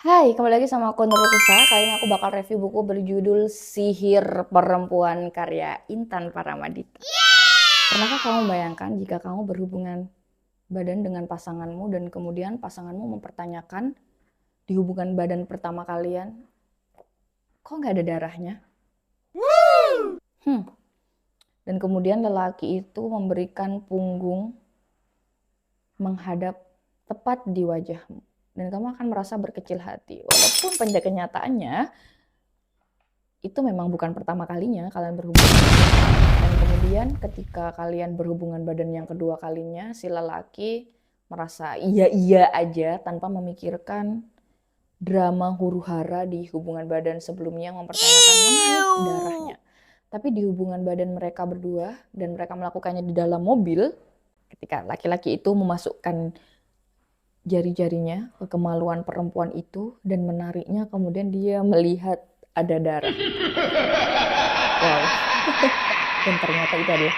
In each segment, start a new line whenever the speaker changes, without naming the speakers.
Hai, kembali lagi sama aku Nurul Kusa. Kali ini aku bakal review buku berjudul Sihir Perempuan karya Intan Paramaditha. Pernahkah kamu bayangkan jika kamu berhubungan badan dengan pasanganmu dan kemudian pasanganmu mempertanyakan di hubungan badan pertama kalian, kok nggak ada darahnya? Hmm. Dan kemudian lelaki itu memberikan punggung menghadap tepat di wajahmu. Dan kamu akan merasa berkecil hati. Walaupun pada kenyataannya itu memang bukan pertama kalinya kalian berhubungan. Dan kemudian ketika kalian berhubungan badan yang kedua kalinya, si lelaki merasa iya-iya aja tanpa memikirkan drama huru-hara di hubungan badan sebelumnya yang mempertanyakan mana nih darahnya. Tapi di hubungan badan mereka berdua dan mereka melakukannya di dalam mobil, ketika laki-laki itu memasukkan jari-jarinya ke kemaluan perempuan itu dan menariknya, kemudian dia melihat ada darah. Wow. Dan ternyata itu adalah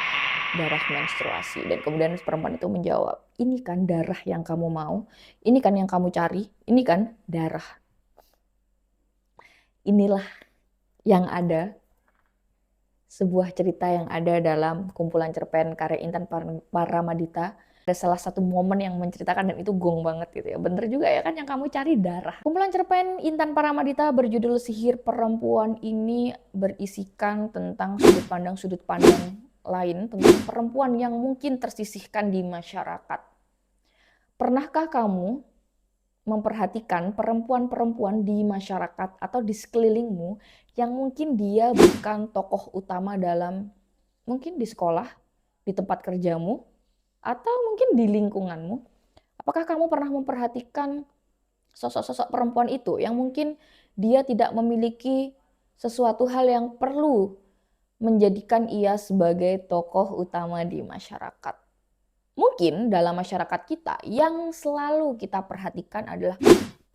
darah menstruasi. Dan kemudian perempuan itu menjawab, ini kan darah yang kamu mau, ini kan yang kamu cari, ini kan darah. Inilah yang ada, sebuah cerita yang ada dalam kumpulan cerpen karya Intan Paramaditha. Ada salah satu momen yang menceritakan dan itu gong banget gitu ya. Bener juga ya kan yang kamu cari darah. Kumpulan cerpen Intan Paramaditha berjudul Sihir Perempuan ini berisikan tentang sudut pandang lain tentang perempuan yang mungkin tersisihkan di masyarakat. Pernahkah kamu memperhatikan perempuan-perempuan di masyarakat atau di sekelilingmu yang mungkin dia bukan tokoh utama dalam, mungkin di sekolah, di tempat kerjamu, atau mungkin di lingkunganmu? Apakah kamu pernah memperhatikan sosok-sosok perempuan itu yang mungkin dia tidak memiliki sesuatu hal yang perlu menjadikan ia sebagai tokoh utama di masyarakat? Mungkin dalam masyarakat kita yang selalu kita perhatikan adalah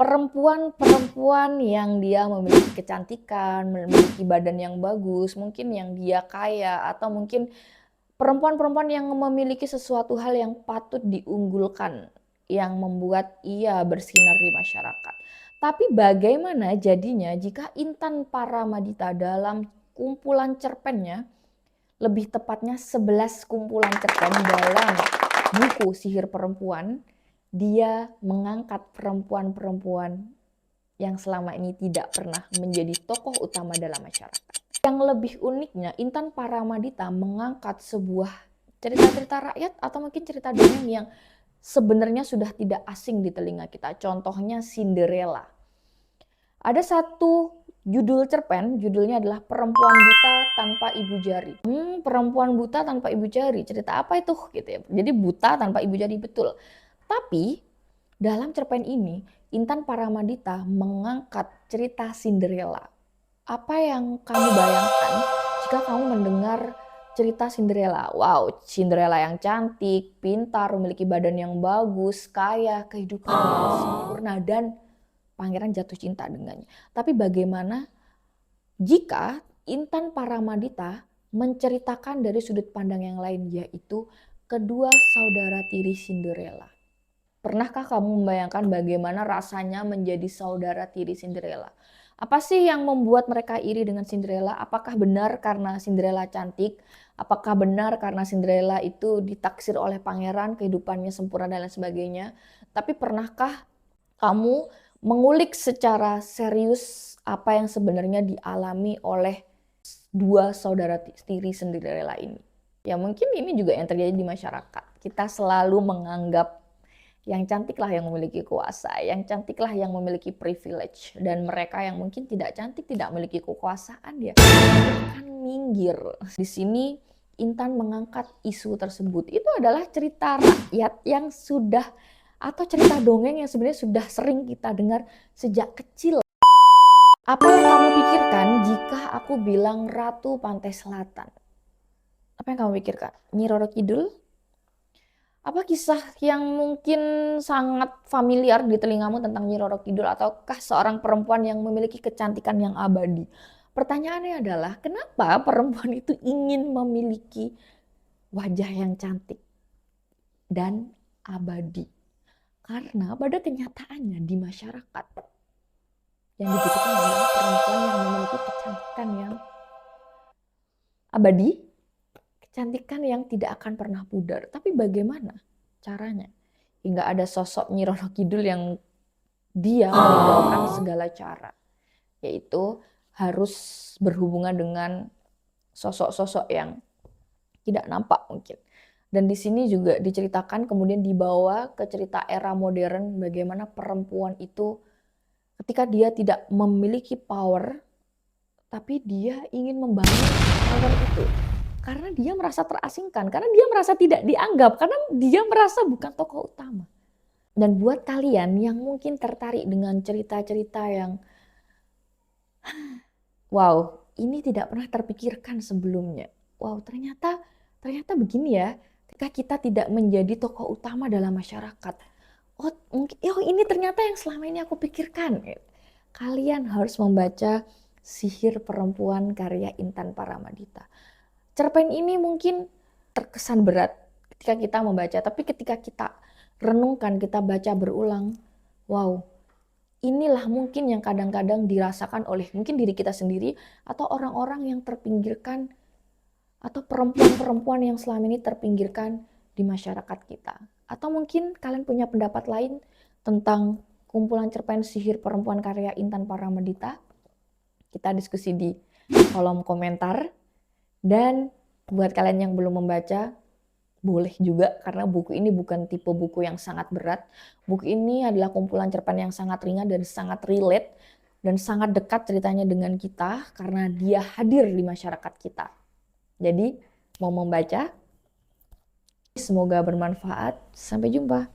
perempuan-perempuan yang dia memiliki kecantikan, memiliki badan yang bagus, mungkin yang dia kaya, atau mungkin perempuan-perempuan yang memiliki sesuatu hal yang patut diunggulkan, yang membuat ia bersinar di masyarakat. Tapi bagaimana jadinya jika Intan Paramaditha dalam kumpulan cerpennya, lebih tepatnya 11 kumpulan cerpen dalam buku Sihir Perempuan, dia mengangkat perempuan-perempuan yang selama ini tidak pernah menjadi tokoh utama dalam masyarakat. Yang lebih uniknya, Intan Paramaditha mengangkat sebuah cerita-cerita rakyat atau mungkin cerita dongeng yang sebenarnya sudah tidak asing di telinga kita. Contohnya Cinderella. Ada satu judul cerpen, judulnya adalah Perempuan Buta Tanpa Ibu Jari. Perempuan buta tanpa ibu jari, cerita apa itu? Gitu ya. Jadi buta tanpa ibu jari, betul. Tapi dalam cerpen ini, Intan Paramaditha mengangkat cerita Cinderella. Apa yang kamu bayangkan jika kamu mendengar cerita Cinderella? Wow, Cinderella yang cantik, pintar, memiliki badan yang bagus, kaya, kehidupan yang sempurna, dan pangeran jatuh cinta dengannya. Tapi bagaimana jika Intan Paramaditha menceritakan dari sudut pandang yang lain, yaitu kedua saudara tiri Cinderella? Pernahkah kamu membayangkan bagaimana rasanya menjadi saudara tiri Cinderella? Apa sih yang membuat mereka iri dengan Cinderella? Apakah benar karena Cinderella cantik? Apakah benar karena Cinderella itu ditaksir oleh pangeran, kehidupannya sempurna dan lain sebagainya? Tapi pernahkah kamu mengulik secara serius apa yang sebenarnya dialami oleh dua saudara tiri Cinderella ini? Ya mungkin ini juga yang terjadi di masyarakat. Kita selalu menganggap yang cantiklah yang memiliki kuasa, yang cantiklah yang memiliki privilege, dan mereka yang mungkin tidak cantik, tidak memiliki kekuasaan, dia akan minggir. Di sini Intan mengangkat isu tersebut. Itu adalah cerita rakyat yang sudah, atau cerita dongeng yang sebenarnya sudah sering kita dengar sejak kecil. Apa yang kamu pikirkan jika aku bilang Ratu Pantai Selatan? Apa yang kamu pikirkan? Nyi Roro Kidul? Apa kisah yang mungkin sangat familiar di telingamu tentang Nyi Roro Kidul, ataukah seorang perempuan yang memiliki kecantikan yang abadi? Pertanyaannya adalah, kenapa perempuan itu ingin memiliki wajah yang cantik dan abadi? Karena pada kenyataannya di masyarakat, Yang dibutuhkan adalah perempuan yang memiliki kecantikan yang abadi, kecantikan yang tidak akan pernah pudar. Tapi bagaimana caranya? Hingga ada sosok Nyi Roro Kidul yang dia meninggalkan segala cara, yaitu harus berhubungan dengan sosok-sosok yang tidak nampak mungkin. Dan di sini juga diceritakan kemudian dibawa ke cerita era modern bagaimana perempuan itu ketika dia tidak memiliki power, tapi dia ingin membangun power itu. Karena dia merasa terasingkan, karena dia merasa tidak dianggap, karena dia merasa bukan tokoh utama. Dan buat kalian yang mungkin tertarik dengan cerita-cerita yang wow, ini tidak pernah terpikirkan sebelumnya. Wow, ternyata begini ya, ketika kita tidak menjadi tokoh utama dalam masyarakat. Oh, mungkin ini ternyata yang selama ini aku pikirkan. Kalian harus membaca Sihir Perempuan karya Intan Paramadita. Cerpen ini mungkin terkesan berat ketika kita membaca, tapi ketika kita renungkan, kita baca berulang, wow, inilah mungkin yang kadang-kadang dirasakan oleh mungkin diri kita sendiri atau orang-orang yang terpinggirkan atau perempuan-perempuan yang selama ini terpinggirkan di masyarakat kita. Atau mungkin kalian punya pendapat lain tentang kumpulan cerpen Sihir Perempuan karya Intan Paramadita. Kita diskusi di kolom komentar. Dan buat kalian yang belum membaca, boleh juga karena buku ini bukan tipe buku yang sangat berat. Buku ini adalah kumpulan cerpen yang sangat ringan dan sangat relate dan sangat dekat ceritanya dengan kita karena dia hadir di masyarakat kita. Jadi, mau membaca? Semoga bermanfaat. Sampai jumpa.